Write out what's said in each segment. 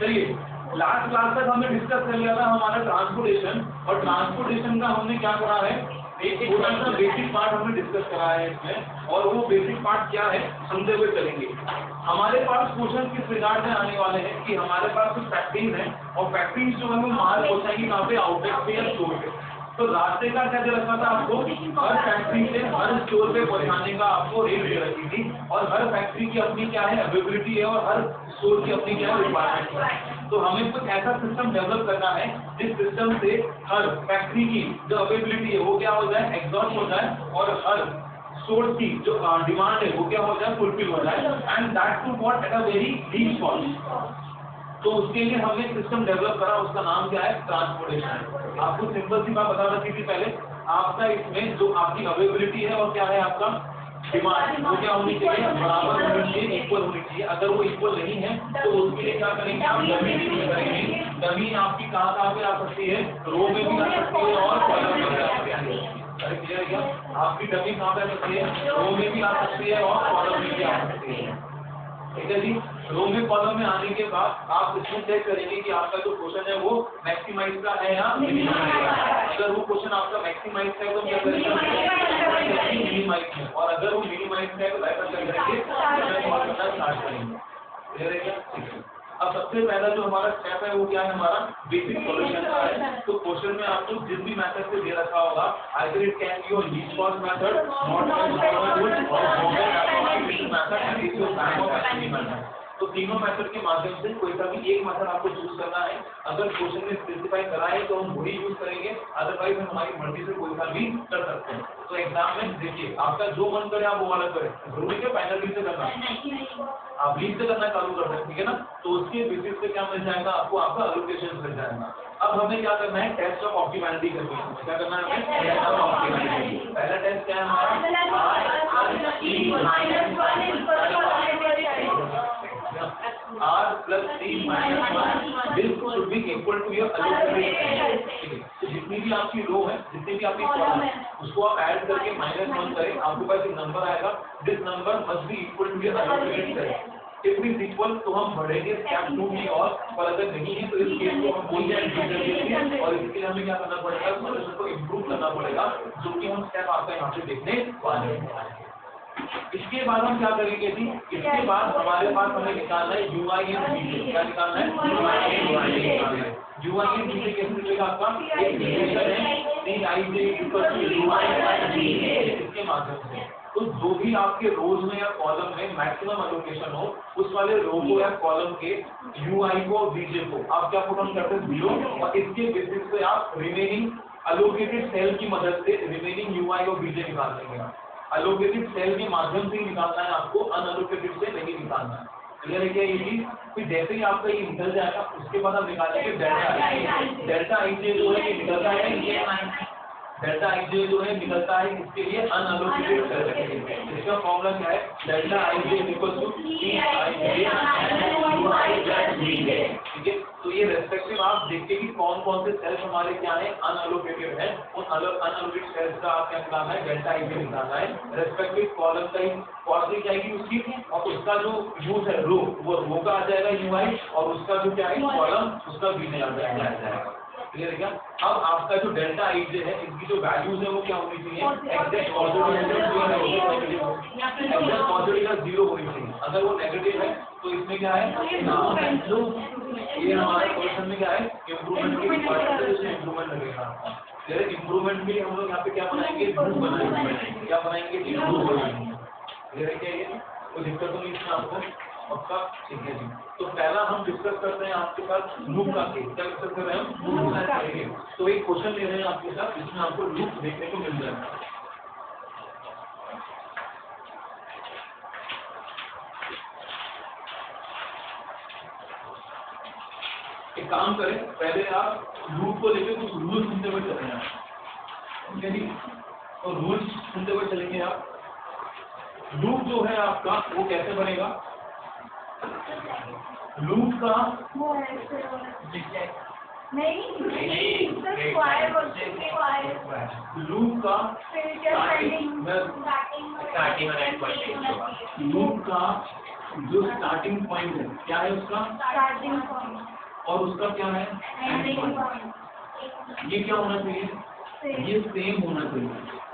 चलिए last class तक हमने डिस्कस कर लिया था हमारा ट्रांसपोर्टेशन, और ट्रांसपोर्टेशन का हमने क्या करा है, एक छोटा सा बेसिक पार्ट हमने डिस्कस करा है इसमें, और वो बेसिक पार्ट क्या है समझते हुए चलेंगे। हमारे पास क्वेश्चन किस रिगार्ड में आने वाले हैं कि हमारे पास कुछ फैक्टरीज हैं, और फैक्टरीज जो है वो माल पहुंचाएंगी कहाँ पे, आउटलेट पे या स्टोर पे। तो रास्ते का क्या दे रखा था आपको, हर फैक्ट्री से हर स्टोर पे पहुंचाने का आपको रेट दे रखी थी, और हर फैक्ट्री की अपनी क्या है अवेलेबिलिटी है, और हर स्टोर की अपनी क्या है रिक्वायरमेंट है। तो हमें कुछ ऐसा सिस्टम डेवलप करना है जिस सिस्टम से हर फैक्ट्री की जो अवेलेबिलिटी है वो क्या हो जाए, एग्जॉस्ट हो जाए, और हर स्टोर की जो डिमांड है वो क्या हो जाए, फुलफिल हो जाए, and that too what at a very least cost. तो उसके लिए हमने सिस्टम डेवलप करा, उसका नाम क्या है, ट्रांसपोर्टेशन। आपको सिंपल सी बात बता रखी थी पहले, आपका इसमें जो आपकी अवेलेबिलिटी है और क्या है आपका डिमांड, वो क्या होनी चाहिए, बराबर होनी चाहिए, इक्वल होनी चाहिए। अगर वो इक्वल नहीं है तो उसके लिए क्या करेंगे, आप जमीन करेंगे। जमीन आपकी कहाँ कहाँ पे आ सकती है, रो में भी आ सकती है और कॉलम में भी आ सकती है। क्लियर है क्या, आपकी जमीन कहाँ पे आ सकती है, रो में भी आ सकती है और कॉलम में भी आ सकती है। ठीक है जी। रो में कॉलम में आने के बाद आप इसमें चेक करेंगे कि आपका जो क्वेश्चन है वो मैक्सिमाइज का है या मिनिमाइज का। अगर वो क्वेश्चन आपका मैक्सिमाइज का है तो क्या करेंगे, मिनिमाइज है, और अगर वो मिनिमाइज का है तो ऐसा करेंगे स्टार्ट करेंगे। क्लियर है क्या। अब सबसे पहला जो हमारा स्टेप है वो क्या है, हमारा बेसिक सॉल्यूशन का है। तो क्वेश्चन में आपको जिस भी मेथड से दे रखा होगा, either it can be your least cost method, not method. तो तीनों मेथड के माध्यम से कोई सा भी एक मेथड आपको चूज करना है। अगर क्वेश्चन में स्पेसिफाई करा है तो हम वही यूज करेंगे, अदरवाइज हम हमारी मर्जी से कोई सा भी कर सकते हैं। तो एग्जाम में देखिए आपका जो मन करे आप वो वाला करें, जरूरी है फाइनल लीड से करना, आप लीड से करना चालू कर सकते, ठीक है ना। तो उसके बेसिस पे क्या मिल जाएगा आपको, आपका एलोकेशन मिल जाएगा। अब हमें क्या करना है, टेस्ट ऑफ ऑप्टिमैलिटी करनी है। क्या करना है हमें, टेस्ट ऑफ ऑप्टिमैलिटी। पहला टेस्ट क्या है हमारा, R plus C minus 1 this should be equal to your allocated। तो जितनी भी आपकी रो है, जितनी भी आपकी कॉलम है, उसको आप ऐड करके -1 करें, आपके पास एक नंबर आएगा। This number must be equal to your allocated cell. If is equal तो हम बढ़ेंगे स्टेप 2 की ओर, और अगर नहीं है तो इस केस को हम बोल देंगे, और इसके लिए हमें क्या करना पड़ेगा, सॉल्यूशन को इंप्रूव करना पड़ेगा, जो कि हम स्टेप आपका यहाँ पे देखने वाले हैं। इसके बाद हम क्या करेंगे जी, इसके बाद हमारे पास हमें निकालना है UIN। क्या निकालना है, UIN कैसे निकलेगा आपका, एक रिलेशन है इसके माध्यम से। तो जो भी आपके रोज में या कॉलम में मैक्सिमम एलोकेशन हो, उस वाले रो को या कॉलम के UI को VJ को आप क्या पुट ऑन करते हैं, 0, और इसके बेसिस पे आप रिमेनिंग एलोकेटेड सेल की मदद से रिमेनिंग UI और VJ निकाल देंगे। एलोकेटेड सेल के माध्यम से ही निकालना है आपको, अनएलोकेटेड से नहीं निकालना है। क्लियर है क्या ये चीज। फिर जैसे ही आपका ये निकल जाएगा उसके बाद हम निकालेंगे डेल्टा IJ जो है ये निकलता है, डेल्टा IJ जो है निकलता है इसके लिए अनएलोकेटेड सेल के लिए। इसका फॉर्मूला क्या है, डेल्टा IJ इक्वल टू ठीक है। तो ये रेस्पेक्टिव आप देखते कि कौन कौन से सेल्स हमारे क्या है, अनएलोकेटेड है, उन अनएलोकेटेड सेल्स का आप क्या निकालना है, डेल्टा IJ निकालना है। रेस्पेक्टिव कॉलम का कॉस्ट जाएगी उसकी, और उसका जो यूज है रो, वो रो का आ जाएगा UI, और उसका जो क्या है कॉलम, उसका VJ आ जाएगा। क्लियर है क्या। अब आपका जो डेल्टा IJ है, इनकी जो वैल्यूज है वो क्या होनी चाहिए, एग्जैक्ट पॉजिटिव या 0 होनी चाहिए। अगर वो नेगेटिव है तो इसमें क्या है, ये हमारे क्वेश्चन में क्या है, इम्प्रूवमेंट की इम्प्रूवमेंट लगेगा। इम्प्रूवमेंट के लिए हम लोग यहाँ पे क्या बनाएंगे, लूप बनाएंगे। क्या बनाएंगे, लूप बनाएंगे। क्लियर है क्या ये, कोई दिक्कत तो नहीं इसमें आपको पक्का, ठीक है जी। तो पहला हम डिस्कस करते हैं आपके साथ लूप का केस। क्या डिस्कस कर रहे हैं हम, लूप का करेंगे। तो एक क्वेश्चन ले रहे हैं आपके साथ, जिसमें आपको लूप देखने को मिल जाएगा। एक काम करें, पहले आप लूप को लेकर कुछ रूल्स सुनते हुए चले हैं, ठीक है जी। तो रूल्स सुनते हुए चलेंगे आप। लूप जो है आपका वो कैसे बनेगा, लूप का लूप का लूप का जो स्टार्टिंग पॉइंट है क्या है उसका, स्टार्टिंग पॉइंट, और उसका क्या है एंडिंग पॉइंट, ये क्या होना चाहिए, ये सेम होना चाहिए।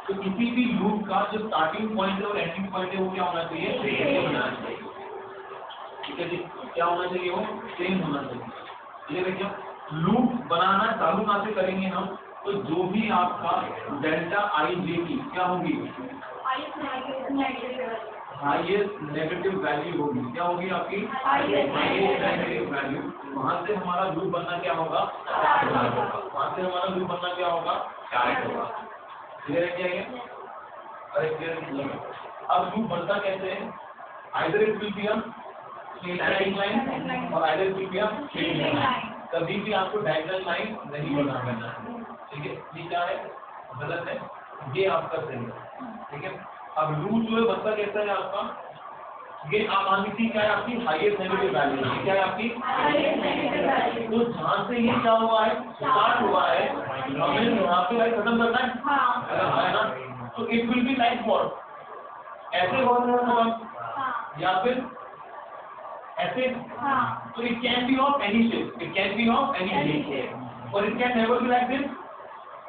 तो किसी भी लूप का जो स्टार्टिंग पॉइंट है और एंडिंग पॉइंट है वो क्या होना चाहिए, सेम होना चाहिए। ठीक है जी, क्या होना चाहिए, वो सेम होना चाहिए। ये देखिए लूप बनाना चालू कहाँ से करेंगे हम, तो जो भी आपका डेल्टा आई जे की क्या होगी, हाईएस्ट नेगेटिव वैल्यू होगी, क्या होगी आपकी हाईएस्ट नेगेटिव वैल्यू, वहां से हमारा लूप बनना क्या होगा, वहां से हमारा लूप बनना क्या होगा, स्टार्ट होगा। क्लियर है क्या ये, अरे क्लियर नहीं। अब लूप बनता कैसे है, either it will be a straight line और either it will be a straight line, कभी भी आपको डायगोनल लाइन नहीं बनाना है। ठीक है, ये क्या है, गलत है, ये आपका सही है। ठीक है, अब लूप जो है बनता कैसा है आपका, ये आप मान लीजिए क्या है आपकी हाईएस्ट नेगेटिव वैल्यू, क्या है आपकी हाईएस्ट नेगेटिव वैल्यू। तो जहाँ से ये क्या हुआ है, स्टार्ट हुआ है, हमें यहाँ पे लाइक खत्म करना है, है ना, तो it will be like what, ऐसे बहुत खत्म, या फिर ऐसे, तो it can be of any shape, it can be of any shape, और it can never be like this,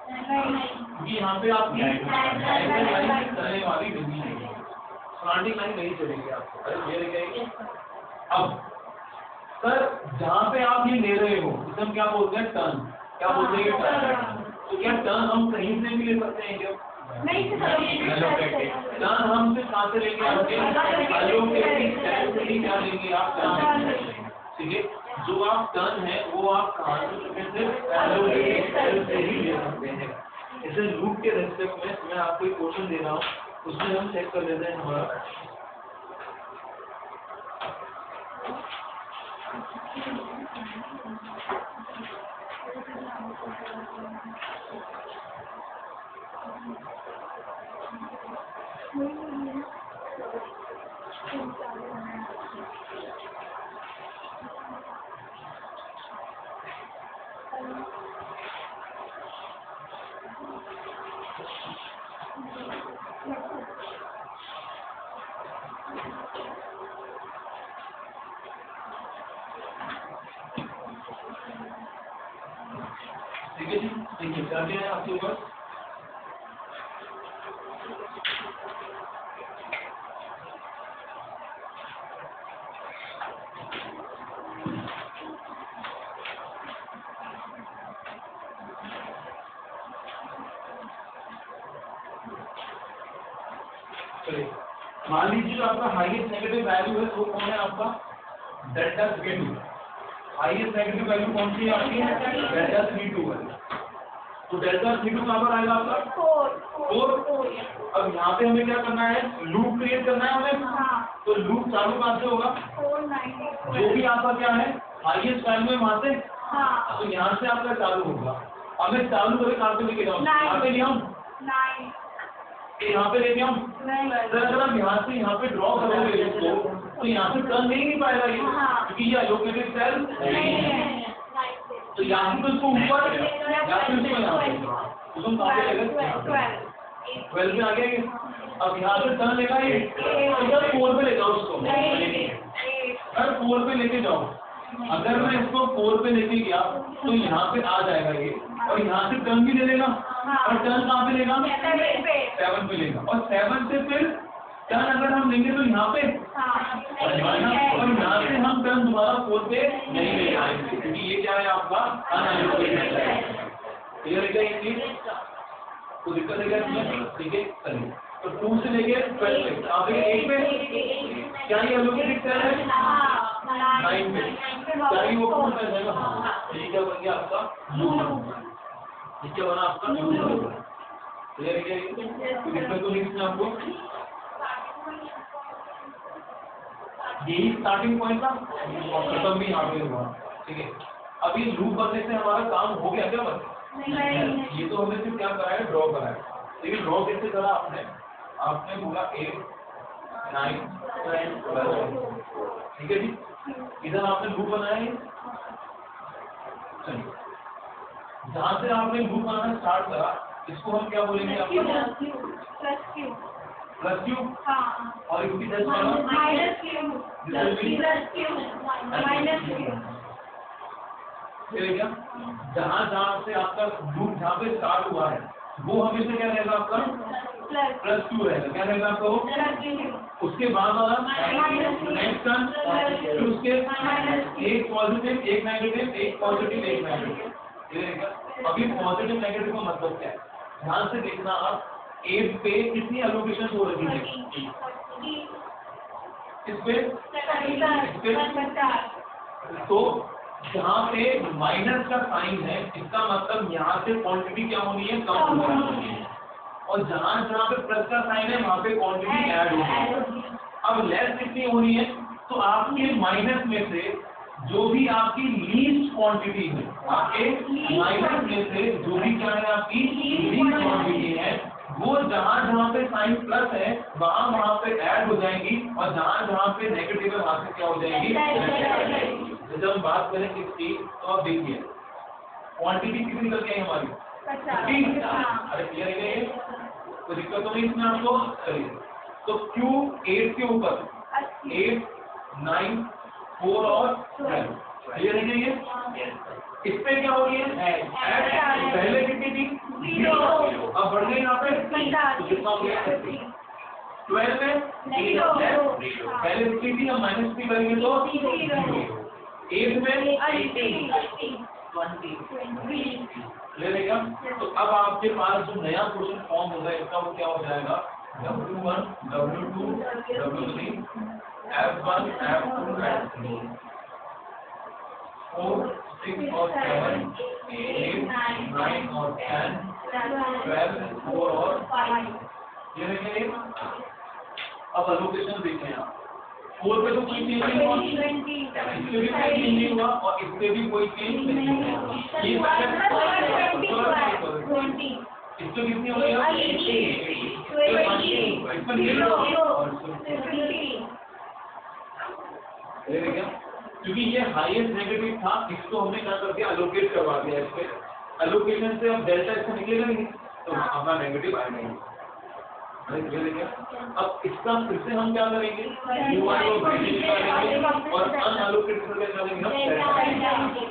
क्योंकि यहाँ पे आपकी लाइन चलने वाली नहीं है, स्लैंटिंग लाइन नहीं चलेगी आपको। अरे ये क्या, अब सर जहाँ पे आप ये ले रहे हो इसे हम क्या बोलते हैं, टर्न, क्या बोलते हैं टर्न। तो क्या टर्न हम कहीं से भी ले सकते हैं क्या, नहीं, टर्न हम सिर्फ कहाँ से लेंगे, आपके एलोकेटिव सेल से ही क्या लेंगे आप टर्न। ठीक है, जो आप टर्न है वो आप कहाँ से एलोकेटिव सेल से ही ले सकते हैं। इसे लूप के रेस्पेक्ट में मैं आपको एक क्वेश्चन दे रहा हूँ, उसमें हम चेक कर लेते हैं हमारा। ठीक है जी, देखिए क्या क्या है आपके ऊपर, मान लीजिए जो आपका हाईएस्ट नेगेटिव वैल्यू है वो कौन है आपका, डेल्टा 3 2, हाईएस्ट नेगेटिव वैल्यू कौन सी है आपकी, डेल्टा 3 2 है। तो डेल्टा 3 2 कहाँ पर आएगा आपका 4। अब यहाँ पे हमें क्या करना है, लूप क्रिएट करना है हमें, तो लूप चालू कहाँ से होगा, जो भी आपका क्या है हाईएस्ट वैल्यू है वहाँ से, तो यहाँ से आपका चालू होगा। अब मैं चालू करके कहाँ पे लेके जाऊँ, यहाँ पे ले आऊँ, यहाँ पे लेके आऊँ, अगर आप यहाँ से यहाँ पे ड्रॉ करोगे इसको तो यहाँ से टर्न नहीं पाएगा ये, क्योंकि ये एलोकेटेड सेल नहीं है। तो यहाँ से इसको ऊपर या फिर इसको यहाँ पे, तो तुम कहाँ पे लेगा 12 में आ गया ये। अब यहाँ से टर्न लेगा ये, इधर 4 पे ले जाओ उसको, अगर 4 पे लेके जाओ, अगर मैं इसको 4 पे लेके गया तो यहाँ पे आ जाएगा ये, और यहाँ से टर्न भी ले लेगा, और टर्न कहाँ पे लेगा 7 पे लेगा, और 7 से फिर टर्न अगर हम लेंगे तो यहाँ पे, और यहाँ से हम टर्न दोबारा 4 पे नहीं ले आएंगे, क्योंकि ये क्या है आपका अनएलोकेटेड है। क्लियर है क्या ये चीज, तो दिक्कत है क्या, ठीक है चलिए। तो 2 से लेके 12 पे आप 8 पे, क्या ये एलोकेटेड सेल है, 9 पे क्या ये ओपन सेल है ना, ये क्या बन गया आपका लूप, ये क्या बना आपका लूप। क्लियर है क्या ये, दिक्कत तो नहीं इसमें आपको, यही स्टार्टिंग पॉइंट था और खत्म भी यहाँ पे हुआ। ठीक है, अब ये लूप बनने से हमारा काम हो गया क्या, बस ये तो हमने सिर्फ क्या कराया, ड्रॉ कराया। लेकिन ड्रॉ कैसे करा आपने बोला 8 9 10 12, ठीक है जी, इधर आपने लूप बनाया है। चलिए, जहाँ से आपने लूप बनाना स्टार्ट करा इसको हम क्या बोलेंगे, आपका प्लस क्यू हाँ और इसकी जस्ट वाला minus Q plus Q minus Q ठीक है क्या? जहाँ जहाँ से आपका लूप जहाँ पे स्टार्ट हुआ है वो हमेशा क्या रहेगा आपका प्लस प्लस क्यू रहेगा। क्या रहेगा आपका वो? उसके बाद वाला नेक्स्ट टर्म फिर उसके एक पॉजिटिव एक नेगेटिव एक पॉजिटिव एक नेगेटिव। ये रहेगा। अभी पॉजिटिव नेगेटिव का मतलब क्या है? ध्यान से देखना आप। एक पे कितनी एलोकेशन हो रही है? इस पे तो जहाँ पे माइनस का साइन है इसका मतलब यहाँ से क्वांटिटी क्या होनी है? कम होनी है। और जहाँ जहाँ पे प्लस का साइन है वहाँ पे क्वांटिटी ऐड होनी है। अब लेस कितनी होनी है? तो आपके माइनस में से जो भी आपकी लीस्ट क्वांटिटी है, आपके माइनस में से जो भी क्या है आपकी लीस्ट क्वांटिटी है, वो जहाँ जहाँ पे साइन प्लस है वहाँ पे ऐड हो जाएंगी और जहाँ जहाँ पे नेगेटिव है वहाँ से क्या हो जाएंगी? जब हम बात करें किसकी तो आप देखिए क्वांटिटी कितनी निकल गई हमारी? अरे क्लियर है ये? तो दिक्कत तो नहीं इसमें आपको? चलिए तो Q 8 के ऊपर 8 9 4 और 12 क्लियर है ये? इस पे क्या हो रही है? पहले कितनी थी? 0। अब बढ़ गई यहाँ पे तो कितना हो गया? 12 में पहले 3 थी अब माइनस 3 करेंगे तो 8 में 20 ले लेगा। तो अब आपके पास जो नया क्वेश्चन फॉर्म होगा इसका वो क्या हो जाएगा? W1 W2 W3 F1 F2 F3 4 6 और 7 8 9 और 10 12 4 और 5 ये देखेंगे। अब एलोकेशन देखें आप 4 पे तो कोई चेंज नहीं हुआ, इससे भी कोई चेंज नहीं हुआ और इससे भी कोई चेंज नहीं हुआ। ये इससे कितनी हो गई? क्योंकि ये हाईएस्ट नेगेटिव था इसको हमने क्या कर दिया? एलोकेट करवा दिया। इस पे एलोकेशन से अब डेल्टा इससे निकलेगा नहीं तो अपना नेगेटिव आएगा। अब इसका फिर से हम क्या करेंगे? UI और VD निकालेंगे और अनएलोकेटेड करके निकालेंगे।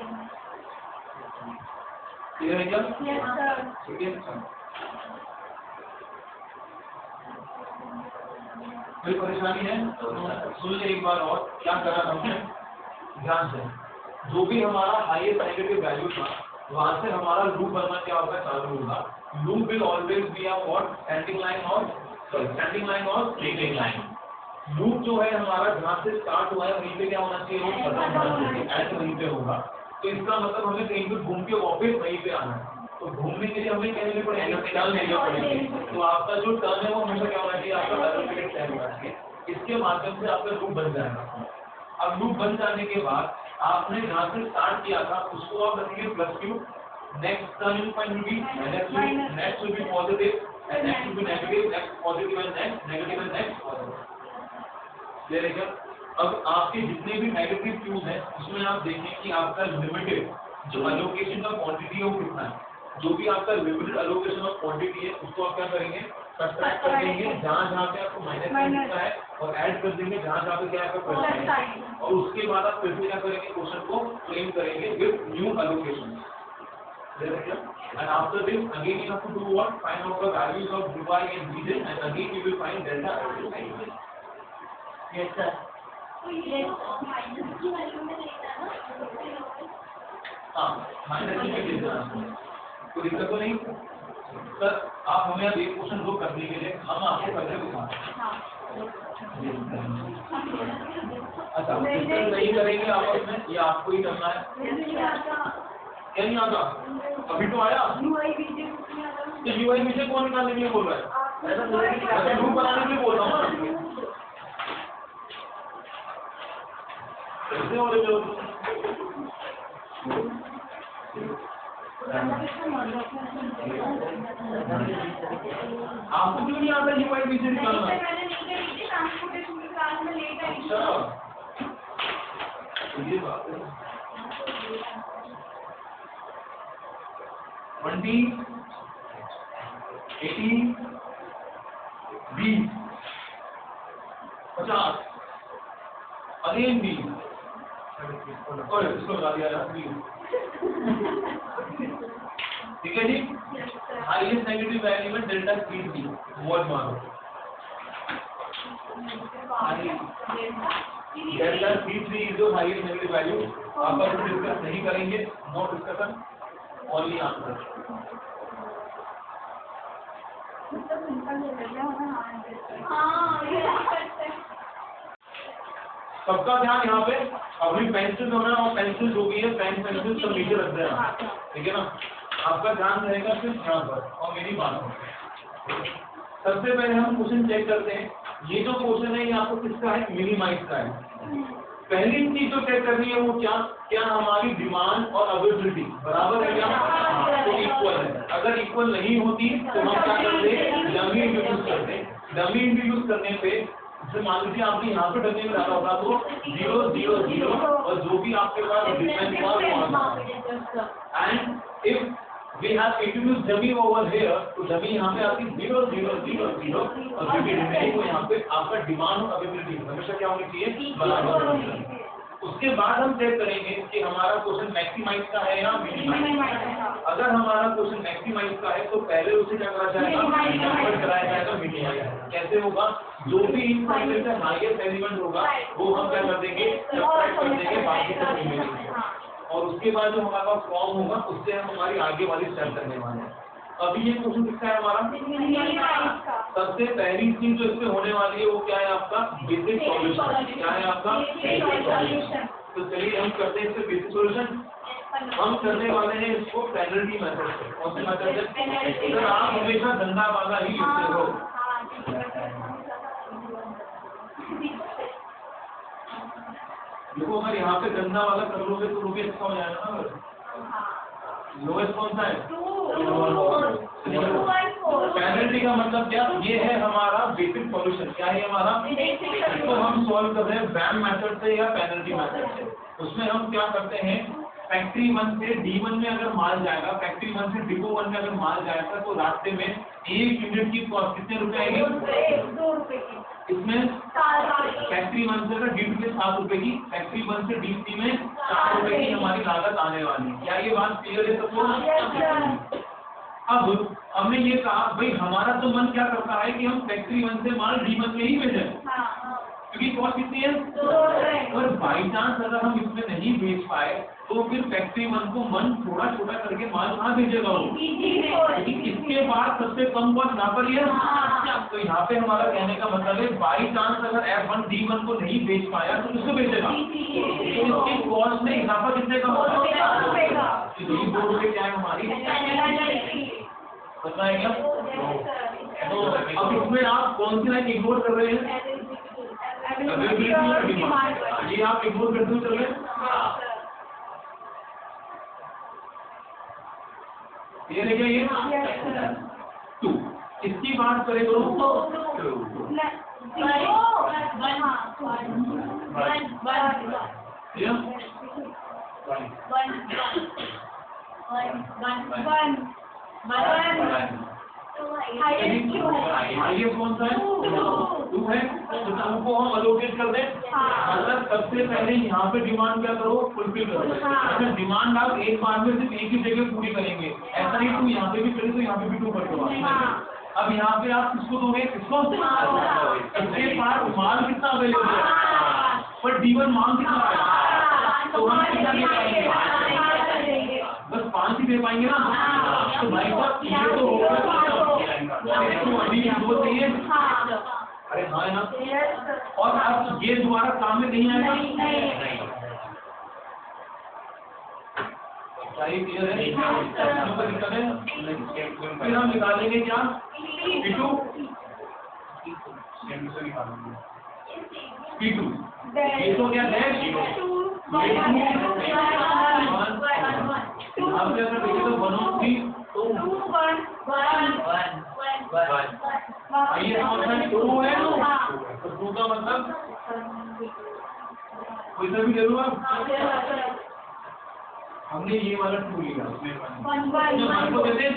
क्लियर है क्या? ठीक है। कोई परेशानी है? सुन ले एक बार और क्या करा हमने ध्यान से। जो भी हमारा हाईएस्ट नेगेटिव वैल्यू था वहां से हमारा लूप बनना क्या होगा? चालू होगा। Loop will always be a what? Standing line और स्टैंडिंग लाइन और स्लीपिंग लाइन। लूप जो है हमारा जहाँ से स्टार्ट हुआ है वहीं पे क्या होना चाहिए? वो खत्म होना चाहिए। ऐसे वहीं पे होगा। तो इसका मतलब हमें कहीं पे घूम के वापस वहीं पे आना है। तो घूमने के लिए हमें क्या लेने पड़ेगा? टर्न लेने पड़ेंगे। तो आपका जो टर्न है वो हमेशा क्या होना चाहिए? आपका एलोकेटेड टाइम होना चाहिए। इसके माध्यम से आपका लूप बन जाएगा। अब लूप बन जाने के बाद आपने जहाँ से स्टार्ट किया था उसको आप रखेंगे plus Q. Next turning point will be minus, next will be positive and next will be negative, next positive and next negative and next positive। ले लेगा। अब आपके जितने भी नेगेटिव क्यूज हैं उसमें आप देखें कि आपका लिमिटेड जो एलोकेशन का क्वांटिटी है वो कितना है। जो भी आपका लिमिटेड एलोकेशन ऑफ क्वांटिटी है उसको आप क्या करेंगे? सब्ट्रैक्ट कर देंगे जहाँ जहाँ पे आपको माइनस लिखा है और ऐड कर देंगे जहाँ जहाँ पे क्या है आपका प्लस है। और उसके बाद आप फिर से क्या करेंगे? क्वेश्चन को फ्रेम करेंगे with new allocation. And after this, again you have to do what? Find out the values of Dy and Vj, and again you will find delta L. Yes, sir. हाँ, minus की भी देना। कोई दिक्कत तो नहीं? Sir, आप हमें अब एक क्वेश्चन दो करने के लिए हम आपको करके दिखाएं। अच्छा, डिस्कस नहीं करेंगे आपस में या आपको ही करना है? क्या नहीं आता? अभी तो आया। तो UI विजय कौन निकालने के लिए बोल रहा है? ऐसा लूप बनाने के लिए बोल रहा हूँ। कैसे हो रहे हो? आपको क्यों नहीं आता UI विजय निकालना? अच्छा, ये बात है। 20 18 20, 50, अगेन 20, और इसको लगा दिया यार 20। ठीक है जी, हाईएस्ट नेगेटिव वैल्यू में डेल्टा 3 वर्ड मारो, डेल्टा 3 इज जो हाईएस्ट नेगेटिव वैल्यू। आप अब डिस्कस नहीं करेंगे, नो डिस्कशन, ओनली आंसर। सबका ध्यान यहाँ पे, अभी पेंसिल होना और पेंसिल जो भी है पेन पेंसिल सब नीचे रख देना, ठीक है ना। आपका ध्यान रहेगा सिर्फ यहाँ पर और मेरी बात पर। सबसे पहले हम क्वेश्चन चेक करते हैं। ये जो क्वेश्चन है ये आपको किसका है, मिनिमाइज का है। पहली चीज जो चेक करनी है वो क्या हमारी डिमांड और अवेलेबिलिटी बराबर है क्या, तो इक्वल है। अगर इक्वल नहीं होती तो हम क्या करते हैं, डमी इंट्रोड्यूस करते हैं। डमी इंट्रोड्यूस करने पे जैसे मान लीजिए आपने यहाँ पे डमी में डाला होगा तो 0 0 0 और जो भी आपके पास डिफरेंस हुआ वो and if we have introduced dummy over here, तो dummy यहाँ पे आती 0 0 0 0 और जो भी रिमेनिंग वो यहाँ पे आपका डिमांड और अवेलेबिलिटी हमेशा क्या होनी चाहिए, बराबर होनी चाहिए। उसके बाद हम चेक करेंगे कि हमारा क्वेश्चन मैक्सिमाइज का है या मिनिमाइज। अगर हमारा क्वेश्चन मैक्सिमाइज का है तो पहले उसे क्या करा जाएगा, कन्वर्ट कराया जाएगा मिनिमाइज। कैसे होगा, जो भी इनमें से हाईएस्ट एलिमेंट होगा वो हम क्या कर देंगे, सब्ट्रैक्ट कर देंगे बाकी सब रिमेनिंग, और उसके बाद जो हमारा फॉर्म होगा उससे हम हमारी आगे वाली स्टेप करने वाले हैं। अभी ये क्वेश्चन किसका है हमारा, सबसे पहली चीज जो इसमें होने वाली है वो क्या है आपका, बेसिक सॉल्यूशन। क्या है आपका, बेसिक सॉल्यूशन। तो चलिए हम करते हैं इससे बेसिक सॉल्यूशन। हम करने वाले हैं इसको पेनल्टी मेथड से। कौन से मेथड से, अगर आप हमेशा धंधा वाला ही लिखते हो, देखो अगर यहाँ पे गंदा वाला कर लोगे तो रुपये अच्छा हो जाएगा ना। लोएस्ट कौन सा है, पेनल्टी का मतलब क्या, ये है हमारा बेसिक सॉल्यूशन। क्या है हमारा, इसको हम सॉल्व कर रहे हैं बैम मेथड से या पेनल्टी मेथड से। उसमें हम क्या करते हैं, फैक्ट्री 1 से D1 में अगर माल जाएगा, फैक्ट्री 1 से डिपो 1 में अगर माल जाएगा तो रास्ते में 1 यूनिट की कॉस्ट कितने रुपए आएगी, 2 रुपए की। इसमें फैक्ट्री 1 से अगर D2 में 7 रुपए की, फैक्ट्री 1 से D3 में 4 रुपए की हमारी लागत आने वाली है। क्या ये बात क्लियर है सबको? अब हमने ये कहा भाई हमारा तो मन क्या करता है कि हम फैक्ट्री 1 से माल D1 में ही भेजें, क्योंकि कॉस्ट कितनी है, और बाई चांस अगर हम इसमें नहीं भेज पाए तो फिर फैक्ट्री 1 को मन थोड़ा छोटा करके माल कहाँ भेजेगा वो, क्योंकि इसके बाद सबसे कम कॉस्ट यहाँ पर ही है। तो यहाँ पे हमारा कहने का मतलब है बाई चांस अगर F1 D1 को नहीं भेज पाया तो किसको भेजेगा, तो इसकी कॉस्ट में इजाफा कितने का होगा, 2 रुपए क्या है हमारी, पता है क्या। तो अब इसमें आप कौन सी लाइन इग्नोर कर रहे हैं, ये आप इग्नोर करते हुए चल रहे हैं। ये क्या ये 2, इसकी बात करें तो 1 कौन सा है, 2 है, तो 2 को हम अलोकेट कर दें। मतलब सबसे पहले यहाँ पे डिमांड क्या करो, फुलफिल करो। अच्छा डिमांड आप एक बार में सिर्फ एक ही जगह पूरी करेंगे, ऐसा नहीं 2 यहाँ पे भी करें तो यहाँ पे भी 2 कर दो। अब यहाँ पे आप किसको दोगे, किसको, इसके पास माल कितना अवेलेबल है, पर D1 माल कितना है, तो हम कितना दे पाएंगे, बस 5 ही दे पाएंगे ना। तो भाई साहब ये तो होगा, तो अभी 2 चाहिए, अरे हाँ है ना। और अब ये दोबारा काम में नहीं आएगा, क्लियर है, फिर हम निकालेंगे क्या, P2 ये तो क्या है, आप क्या कर देंगे तो 1 और 3 तो 1 ये कौन सा 2 है, तो 2 का मतलब कोई सा भी ले लो आप, हमने ये वाला 2 लिया, उसमें 1 1 को कहते हैं।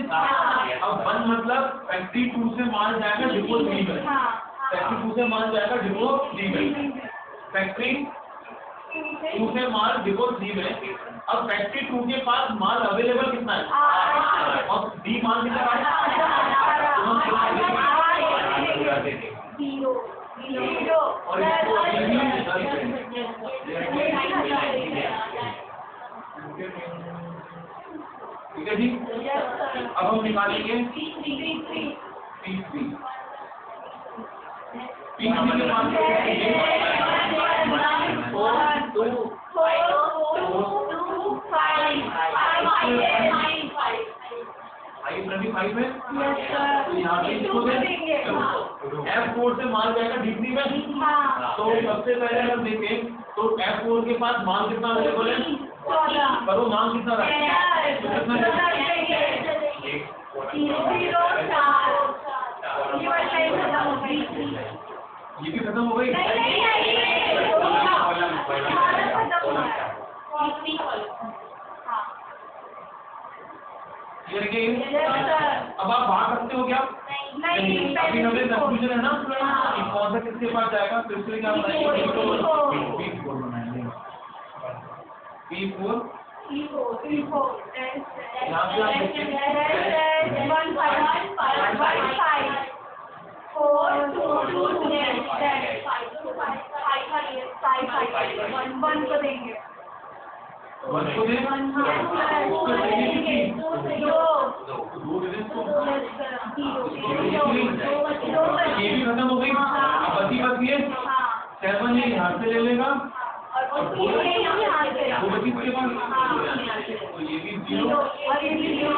अब 1 मतलब फैक्ट्री 2 से माल जाएगा डिपो 3 में, फैक्ट्री 2 से माल जाएगा डिपो 3 में, फैक्ट्री 2 से माल डिपो 3 में। अब फैक्ट्री 2 के पास माल अवेलेबल कितना है, और डी माल कितना है, और इसको ठीक है जी। अब हम निकालेंगे P3 के मान 5 है। तो यहाँ पे इसको F4 से माल जाएगा D3 में। तो सबसे पहले अगर देखें तो F4 के पास माल कितना अवेलेबल है, करो माल कितना रहा है, ये भी खत्म हो गई। अब आप भाग सकते हो क्या, अभी हमें कंफ्यूजन है ना कि कौन सा किसके पास जाएगा, तो इसलिए क्या बनाएंगे, P4 बनाएंगे, P4 यहाँ पे आप देंगे 1 को दें, ये भी खत्म हो गई। अब बची है 7 ये यहाँ से ले लेगा और 2 बची इसके पास, तो ये भी 0 और ये भी 0।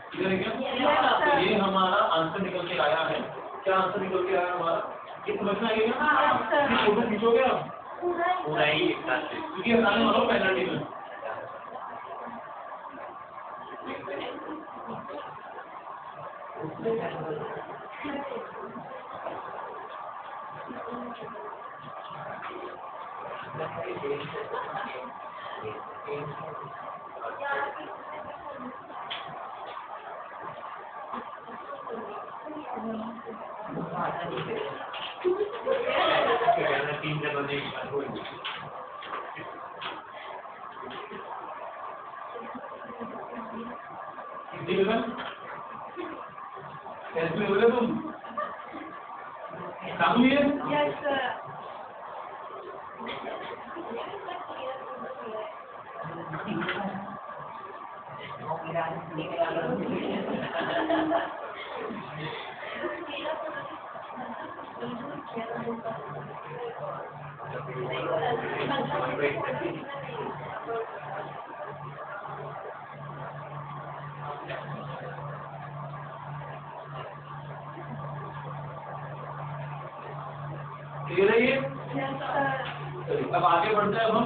तो ये हमारा आंसर निकल के आया है। क्या आंसर निकल के आया हमारा, ये समझना आएगा, फोटो खींचोगे आप पूरा ही क्योंकि हटाने वाला पेनल्टी में। कैसे हो रहे तुम, काबू है? Yes sir. क्लियर है ये? अब आगे बढ़ते हैं हम।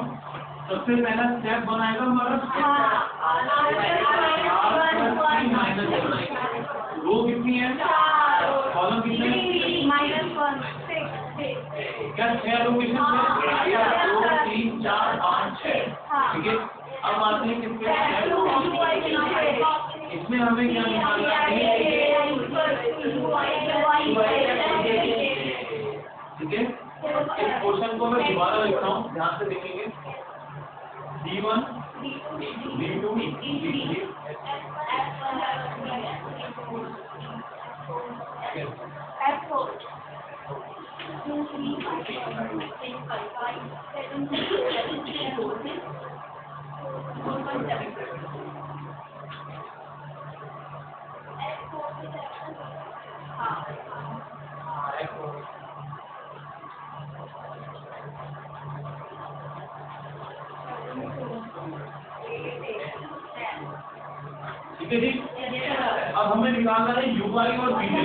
सबसे पहला स्टेप बनाएगा हमारा रो कितनी है, कॉलम कितने हैं, क्या 6 लोकेशन है, 2 3 4 5 6। ठीक है, अब आते हैं किसके, इसमें हमें क्या निकालना है, ठीक है। इस पोर्शन को मैं दोबारा लिखता हूँ, ध्यान से देखेंगे। D1 D2 D3 F4 2 3 5 7 ठीक है जी। अब हमें निकालना है UI और PJ।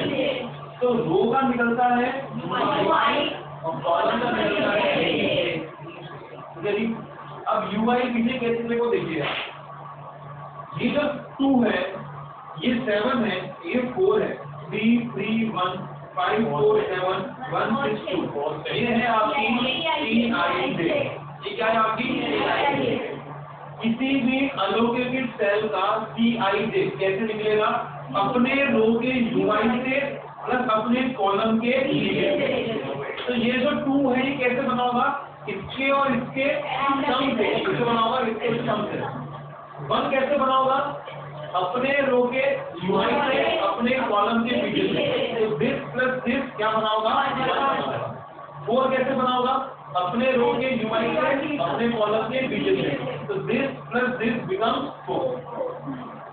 तो रो का निकलता है UI और कॉलम का निकलता है PJ। ठीक है जी। अब UI PJ कैसे को देखिए, ये जो 2 है, ये 7 है, ये 4 है, 3 3 1 5 4 7 1 6 2। ये है आपकी 3 IJ। ये क्या है आपकी किसी भी अलोकेटेड सेल का CIJ कैसे निकलेगा? अपने रो के UI से प्लस अपने कॉलम के VJ से। तो ये जो 2 है ये कैसे बना होगा? इसके और इसके सम से। कैसे बना होगा? इसके सम से। 1 कैसे बना होगा? अपने रो के UI से अपने कॉलम के VJ से। तो दिस प्लस दिस क्या बना होगा? 1 बना होगा। 4 कैसे बना होगा? अपने रो के UI से अपने कॉलम के VJ से। तो दिस प्लस दिस बिकम्स 4।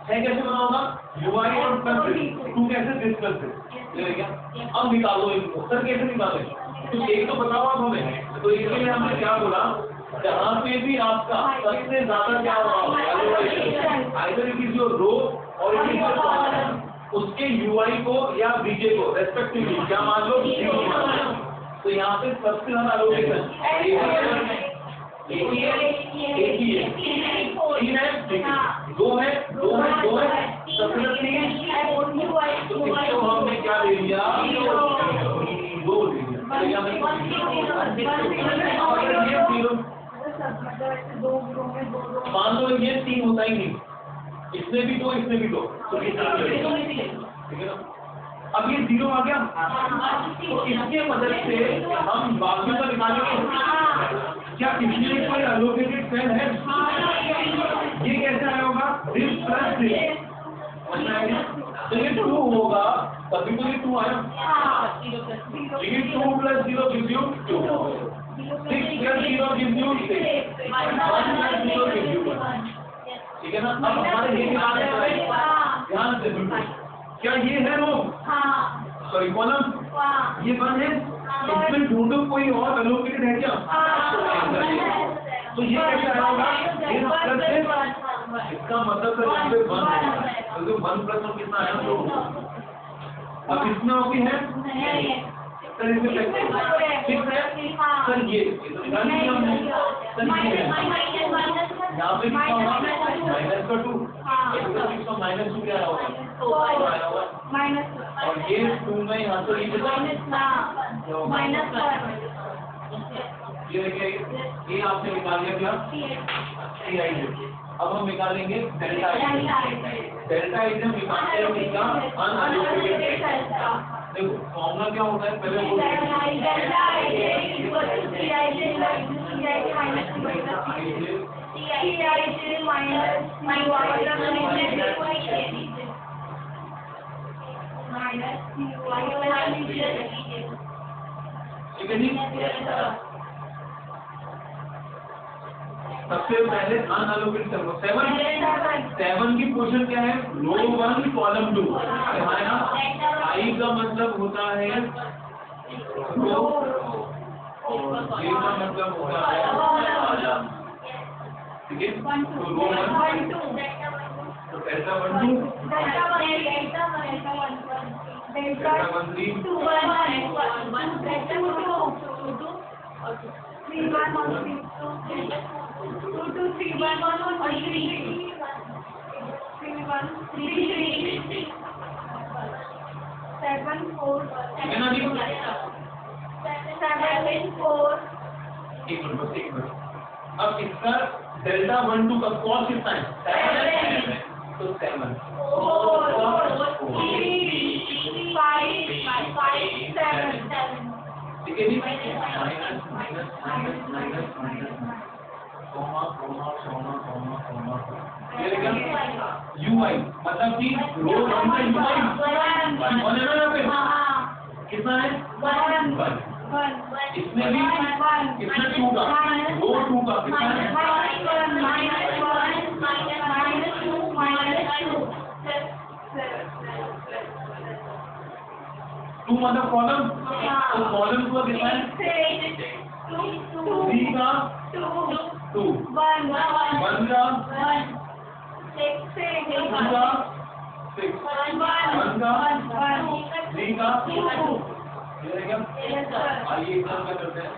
6 कैसे बना होगा? UI और प्लस 2 कैसे दिस प्लस दिस। अब निकालो इनको। सर कैसे निकालें? तो एक तो बताओ आप हमें। तो इसके लिए हमने क्या बोला? जहाँ पे भी आपका सबसे ज्यादा क्या होगा, आइदर इट इज योर रो और इट इज योर कॉलम, उसके UI को या VJ को रेस्पेक्टिवली क्या मान लो? 0 मान लो। तो यहाँ पे सबसे ज्यादा अलोकेशन एक ही है, 3 है, 2 है, 2 है, 2 है, सबसे 3। तो इसको हमने क्या ले लिया? 2 ले लिया। मान लो ये 3 होता ही नहीं, इसमें भी 2, इसमें भी 2, तो ठीक है ना? अब ये 0 आ गया, तो इसके मदद से हम बाकियों का निकालेंगे। क्या इसमें कोई अलोकेटेड सेल है? ये कैसे आया होगा? This plus this. तो ये 2 होगा, तभी तो ये 2 आया। लेकिन 2 plus 0 gives you 2, 6 plus 0 gives you 6, 1 plus 0 gives you 1। ठीक है ना? अब हमारे ये निकालने हैं, ध्यान से बिल्कुल। क्या ये है रो? सॉरी कॉलम, ये 1 है। इसमें ढूंढो कोई और अलोकेटेड है क्या? तो ये कैसे आया होगा? ये प्लस है, इसका मतलब सर यहाँ पे 1 है, तो 1 प्लस 1 कितना आया? 2। अब इसमें और भी है सर, इसमें 6 है सर। ये तो निकाल लिया हमने सर। ये यहाँ पे कितना होगा? माइनस का 2, तो माइनस 2 क्या आया होगा? और ये 2 में यहाँ तो ये देखिए, ये आपने निकाल लिया क्या? CIJ। अब हम निकालेंगे डेल्टा IJ। डेल्टा IJ हम निकालते हैं इसका अनअलोकेटेड। देखो फॉर्मूला क्या होता है पहले वो ठीक है जी। सबसे पहले अनअलोकेटेड 7 की पोजीशन क्या है? रो 1 कॉलम 2 है ना। I का मतलब होता है रो और J का मतलब होता है कॉलम। ठीक है, तो रो 1 तो डेल्टा 1 2 डेल्टा 1 3 2 2 3 1 और 3 1 3 7 4 है ना जी? 7 4 एक मिनट। अब इसका डेल्टा 1 2 का कॉस कितना है? 7 है, तो 7 5 7। ठीक है जी। UI मतलब कि रो 1 का UI 1 है ना यहाँ पे? कितना है? 1। इसमें भी कितना 2 का? रो 2 का कितना है? 2 मतलब कॉलम, तो कॉलम को कितना है? 3 का 2 1 का 6 का 6 1 का 3 का 2। आइए एकदम क्या करते हैं?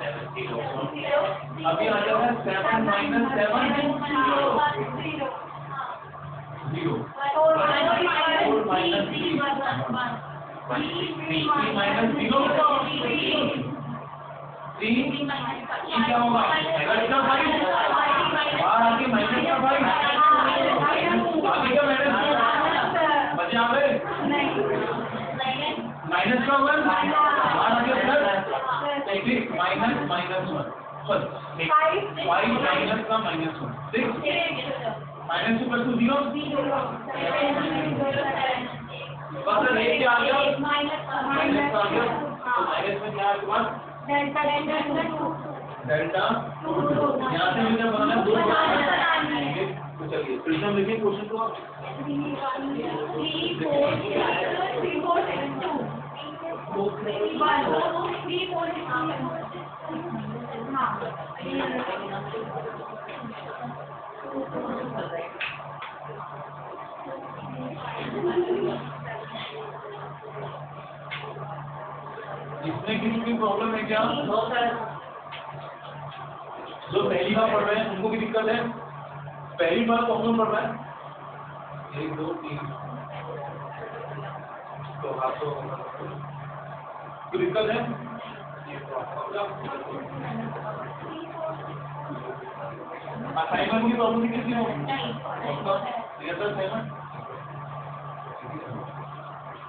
अभी आ जाता है 7 माइनस 7 0 4 माइनस 3 माइनस 0 3 क्या होगा? माइनस का 5 बाहर आके माइनस का 5 माइनस का 1 plus minus minus 1 sorry 5 minus का माइनस 1 6 माइनस 2 प्लस 2 0 बस रेट क्या आ गया माइनस का आ गया तो माइनस में क्या आपके पास डेल्टा 2 यहाँ से मुझे बनाना है 2 तो चलिए फिर से हम लिखें क्वेश्चन को 3 4 3 4 7 2 3 4 इसमें किसी की प्रॉब्लम है क्या? जो पहली बार पढ़ रहे हैं उनको भी दिक्कत है? पहली बार कौन पढ़ रहा है? 1 2 3 तो आपको कोई दिक्कत है? असाइनमेंट की प्रॉब्लम कितनी हो?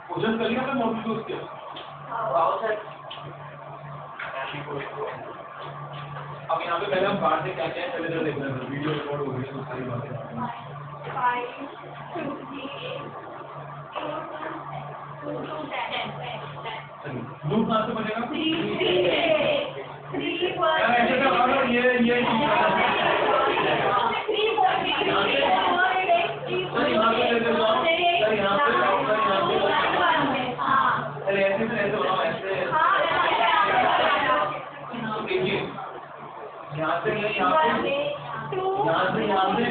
क्वेश्चन कर लिया मैं मॉडल यूज किया अब यहाँ पे पहले हम बाहर से क्या क्या है पहले देख रहे हैं वीडियो रिकॉर्ड हो गई तो सारी बातें 5 2 3 लूप कहाँ से बनेगा? 3 ऐसे का मतलब ये यहाँ पे ले जाओ सर यहाँ पे अरे ऐसे से ऐसे बनाओ ऐसे देखिए यहाँ से यहाँ से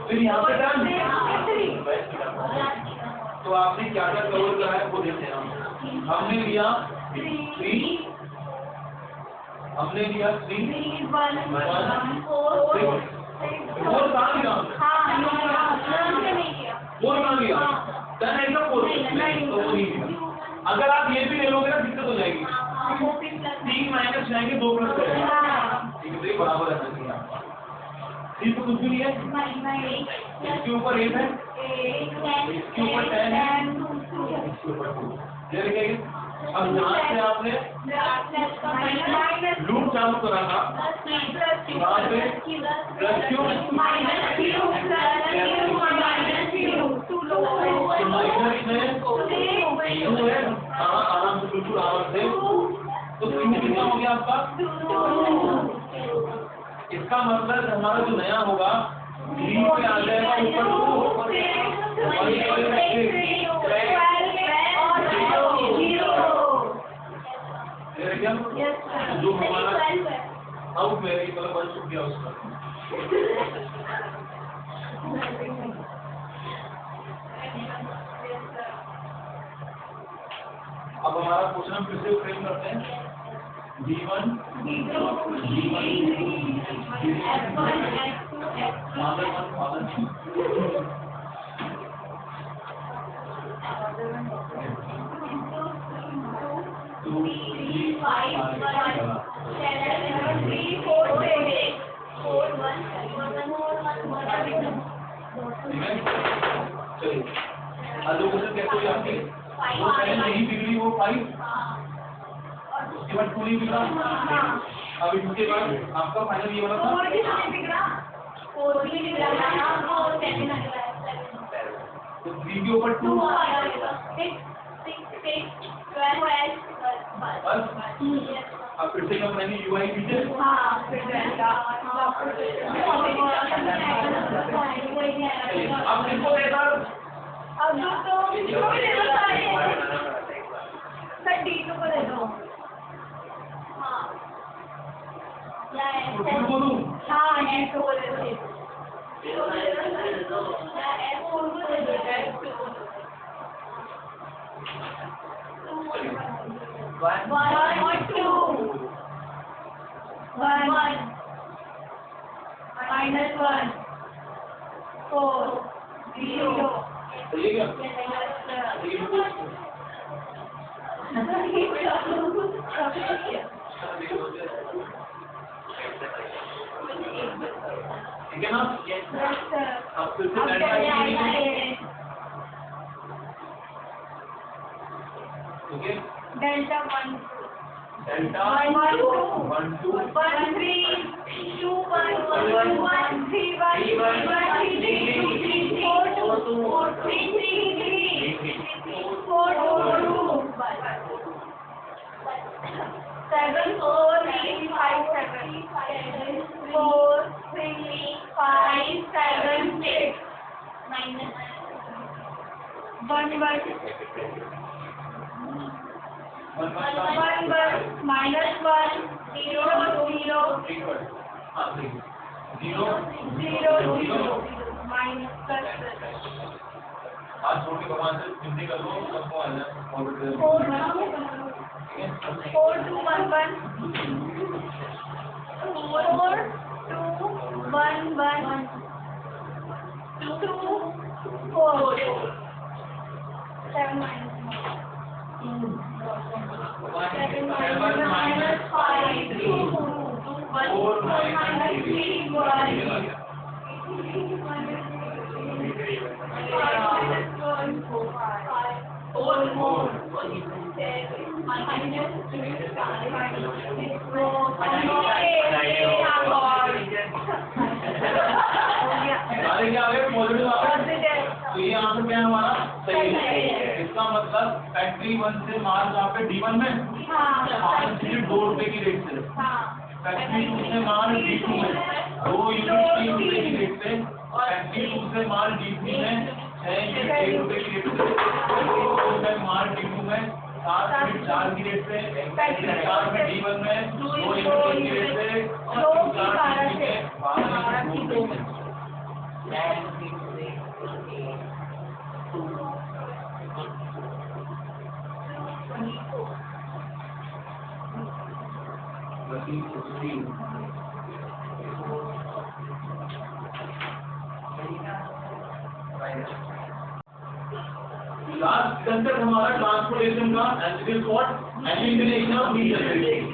फिर यहाँ पे डन तो आपने क्या क्या कवर करा है वो देखते हैं हमने लिया 3 हमने लिया 3 4 कहाँ लिया फोर कहाँ लिया डन है क्या 4 तो वो नहीं लिया अगर आप ये भी ले लोगे ना दिक्कत हो जाएगी 3 माइनस जाएंगे 2 प्लस करेंगे ठीक है बराबर रहना चाहिए आपका 3 तो कुछ भी नहीं है इसके ऊपर 8 है इसके ऊपर 10 है इसके ऊपर 2 ये लिखेंगे अब यहाँ से आपने लूप चालू करा था वहाँ पे प्लस क्यू माइनस में 2 है आराम से बिल्कुल आराम से तो क्यू कितना हो गया आपका इसका मतलब हमारा जो नया होगा 3 पे आ जाएगा ऊपर 2 जो हमारा आउट वेरिएबल बन चुक गया उसका अब हमारा क्वेश्चन हम फिर से फ्रेम करते हैं D1 father 2 3 5 7 3 4 चलिए आलू क्वेश्चन कैसे हुई आपकी वो पहले नहीं बिगड़ी वो 5 उसके बाद 2 नहीं बिगड़ा अब इसके बाद आपका फाइनल ये वाला था 4 भी बिगड़ा तो 3 के ऊपर 2 बस अब फिर से क्या मैंने UI पीछे अब किसको देता अब तो सर D2 को दे दो हाँ बोलूं हाँ D2 को दे दो S4 को दे दो 1 और 2 1 minus 1 4 0 सही है क्या ठीक है ना अब फिर से delta 1 delta 1 2 1 2 1 3 2 1 1 1 3 1 3 4 2 3 4 2 7 4 3 5 7 4 3 5 7 6 minus 1 1 minus 1 0 0 0 0 minus आज छोड़ के भगवान से विनती कर लो सबको आ जाए 4 2 1 1 4 2 1 1 2 4 7 minus 7 minus 5 2 1 minus 3 तो ये आंसर क्या है हमारा सही है। इसका मतलब फैक्ट्री 1 से माल जहाँ पे D1 में 2 रुपए की रेट से, फैक्ट्री 2 से माल D2 में 2 यूनिट 3 रुपए की रेट से, फैक्ट्री 2 से माल D3 में 6 यूनिट 1 रुपए की रेट से, फैक्ट्री 2 से माल D2 में 7 यूनिट 4 की रेट से, फैक्ट्री 4 में D1 में 2 यूनिट की रेट से, और 4 में 12 की रेट से। लास्ट कंसेप्ट हमारा ट्रांसपोर्टेशन का एलिमिनेशन ऑफ रीजनरेशन।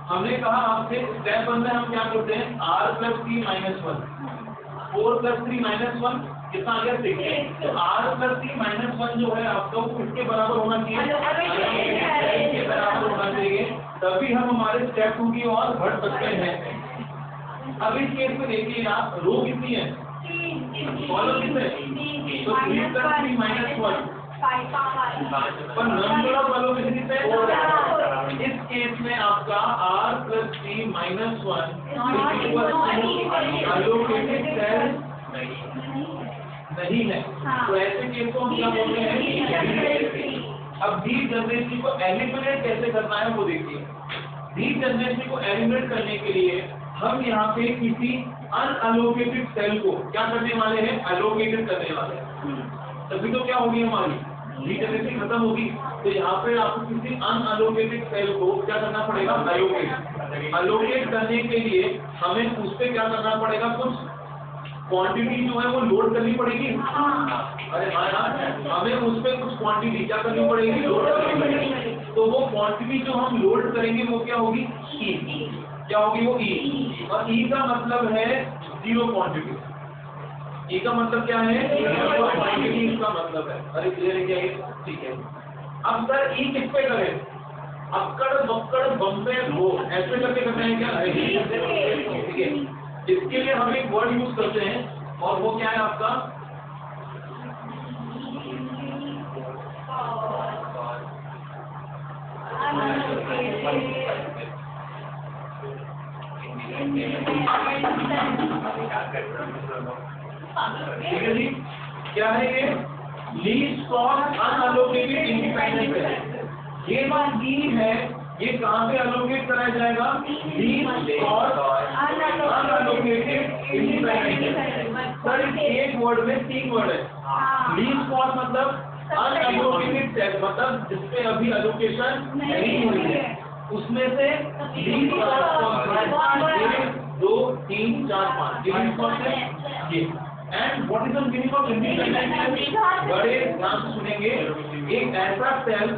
हमने कहा आपसे स्टेप 1 में हम क्या करते हैं r + 3 - 1 4 + 3 - 1 कितना आ गया 6। तो r + 3 - 1 जो है आपका वो किसके बराबर होना चाहिए, के बराबर होना चाहिए, तभी हम हमारे स्टेप 2 की ओर बढ़ सकते हैं। अब इस केस में देखिए आप रो कितनी है, कॉलम कितने, तो 3 + 3 - 1 पर नंबर ऑफ एलोकेशन कितने हैं। इस केस में आपका r + 3 - 1 एलोकेटेड सेल नहीं है। तो ऐसे केस को हम क्या बोलते हैं। अब रीजनरेशन को एलिमिनेट कैसे करना है वो देखिए। रीजनरेशन को एलिमिनेट करने के लिए हम यहाँ पे किसी अनअलोकेटेड सेल को क्या करने वाले हैं, एलोकेटेड करने वाले हैं। तभी तो क्या होगी हमारी रीजनरेशन खत्म होगी। तो यहाँ पे आपको किसी अनअलोकेटेड सेल को क्या करना पड़ेगा, एलोकेट करने के लिए हमें उस पे क्या करना पड़ेगा, कुछ क्वांटिटी जो है वो लोड करनी पड़ेगी। अरे हाँ यार, हमें उस पे कुछ क्वांटिटी क्या करनी पड़ेगी, लोड करनी पड़ेगी। तो वो क्वांटिटी जो हम लोड करेंगे वो क्या होगी, ई। क्या होगी वो ई, और ई का मतलब है जीरो क्वांटिटी। ई का मतलब क्या है, क्वांटिटी इसका मतलब है। अरे क्लियर है क्या ये, ठीक है। अब सर ई किस पे करें, अक्कड़ बक्कड़ बम्बे रो ऐसे करके करना है क्या, ठीक है। इसके लिए हम एक वर्ड यूज करते हैं और वो क्या है आपका, ठीक है जी। क्या है ये, लीस्ट कॉस्ट अनअलोकेटेड इंडिपेंडेंट है। ये बात ई है, ये कहाँ पे अलोकेट कराया जाएगा, least cost unallocated independent. Sir एक वर्ड में 3 वर्ड है। लीस्ट कॉस्ट मतलब अनअलोकेटेड सेल, मतलब जिसपे अभी अलोकेशन नहीं हुई है, उसमें से लीस्ट कॉस्ट 1 2 3 4 5 लीस्ट कॉस्ट है ये। And what is the meaning of independent, बड़े ध्यान से सुनेंगे। एक ऐसा सेल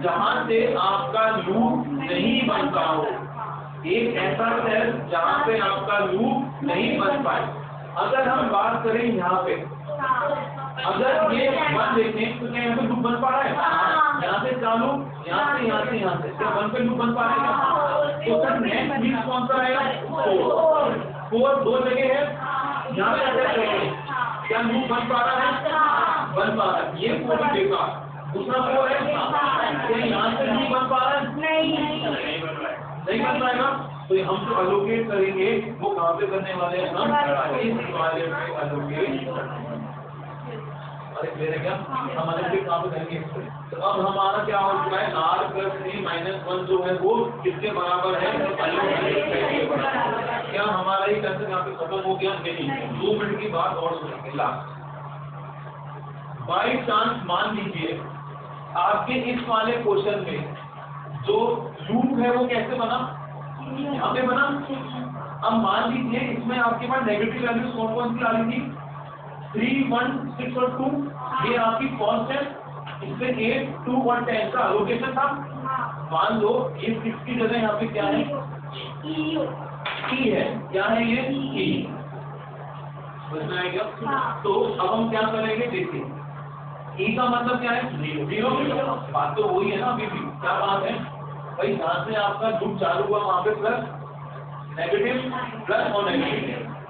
जहां से आपका लूप नहीं बनता हो, एक ऐसा सेल जहां पे आपका लूप नहीं बन पाए। अगर हम बात करें यहाँ पे, अगर ये 1 देखें तो क्या यहाँ पे लूप बन पा रहा है, यहाँ से चालू, यहाँ से क्या 1 पे लूप बन पा रहा है? तो सर नेक्स्ट मीन्स कौन सा आएगा? 4 दो जगह है, यहाँ पे अटैच करेंगे, क्या लूप बन पा रहा है? बन पा रहा है, ये 4 बेकार। दूसरा 4 है, क्या यहाँ से लूप बन पा रहा है? नहीं बन पाएगा। तो हम जो अलोकेट करेंगे वो कहाँ पे करने वाले हैं? हम इस वाले पे अलोकेट। अरे मेरे क्या हमारे लिए कहाँ पे करेंगे? तो अब हमारा क्या हो चुका है? r + 3 - 1 जो है वो किसके बराबर है? क्या हमारा ही कंसेप्ट यहाँ पे खत्म हो गया? नहीं, 2 मिनट की बात और सुनेंगे। लास्ट बाई चांस मान लीजिए आपके इस वाले क्वेश्चन में जो लूप है वो कैसे बना? यहाँ पे बना। अब मान लीजिए इसमें आपके पास नेगेटिव वैल्यूज कौन सी आ रही थी? 3, 1, 6 और 2, ये आपकी कॉस्ट है। इसमें 8, 2 और 10 का लोकेशन था। मान लो ये 6 की जगह यहाँ पे क्या है? ई है। क्या है ये? ई। समझ में आएगा? तो अब हम क्या करेंगे? देखिए ई का मतलब क्या है? 0। बात तो वही है ना अभी भी। क्या बात है भाई? जहाँ से आपका लूप चालू हुआ वहाँ पे प्लस नेगेटिव प्लस और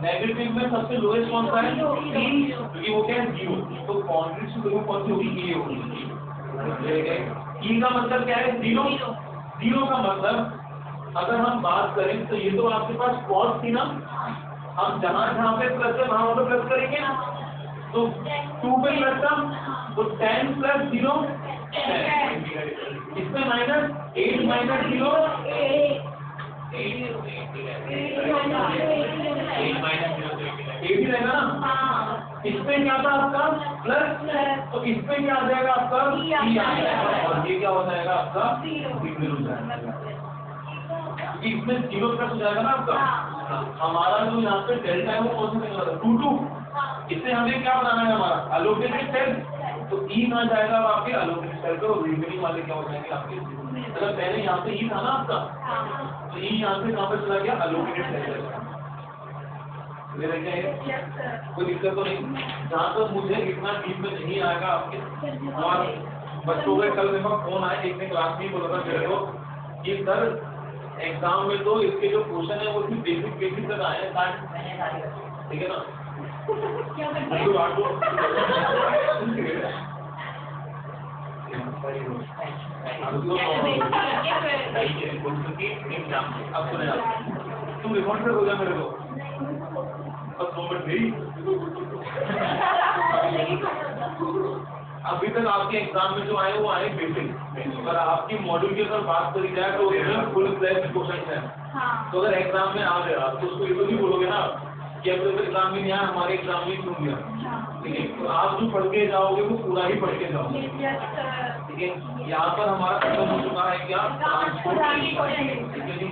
नेगेटिव में सबसे लोएस्ट कौन सा है? क्योंकि वो क्या है? 0। तो बाउंड्री से दोनों कौन सी होगी? ये होगी। ई का मतलब क्या है? 0 का मतलब अगर हम बात करें तो ये तो आपके पास कॉस थी ना, हम जहाँ पे प्लस है वहाँ पे प्लस करेंगे ना। तो 2 पे प्लस था तो 10 + 0 इसमें -8 - 0 8 ही रहेगा ना। इसमें क्या था आपका? प्लस। तो इसमें क्या आ जाएगा आपका? ई आ जाएगा। और ये क्या हो जाएगा आपका? सिग्नल हो जाएगा। इसमें 0 प्लस हो जाएगा ना आपका। हमारा जो यहाँ पे डेल्टा है वो कौन सा निकला था? 2। इससे हमें क्या बनाना है? हमारा अलोकेटेड सेल। तो ई कहाँ जाएगा? आपके अलोकेटेड सेल पे। रिमेनिंग वाले क्या हो जाएंगे आपके? मतलब पहले यहाँ पे ई था ना आपका, तो ई यहाँ से कहाँ पे चला गया? Allocated cell. कोई दिक्कत तो नहीं? जहाँ तक मुझे इतना डीप में नहीं आएगा आपके। और बच्चों के कल मेरे पास फोन आए, एक ने क्लास में बोला था मेरे को कि सर एग्जाम में तो इसके जो क्वेश्चन है वो सिर्फ बेसिक तक आए हैं। ठीक है ना? अब सुने तुम रिकॉर्ड कर हो जाए मेरे को बस 2 मिनट भी। अभी तक आपके एग्जाम में जो आए वो आए बेसिक। अगर आपकी मॉड्यूल की अगर बात करी जाए तो एकदम फुल फ्लैश क्वेश्चन है। तो अगर एग्जाम में आ गया तो उसको ये तो नहीं बोलोगे ना कि अब तो एग्जाम में नहीं आया, हमारे एग्जाम में क्यों गया? ठीक है, तो आप जो पढ़ के जाओगे वो पूरा ही पढ़ के जाओगे। ठीक है, यहाँ पर हमारा खत्म हो चुका है क्या? ट्रांसपोर्ट। ठीक है जी।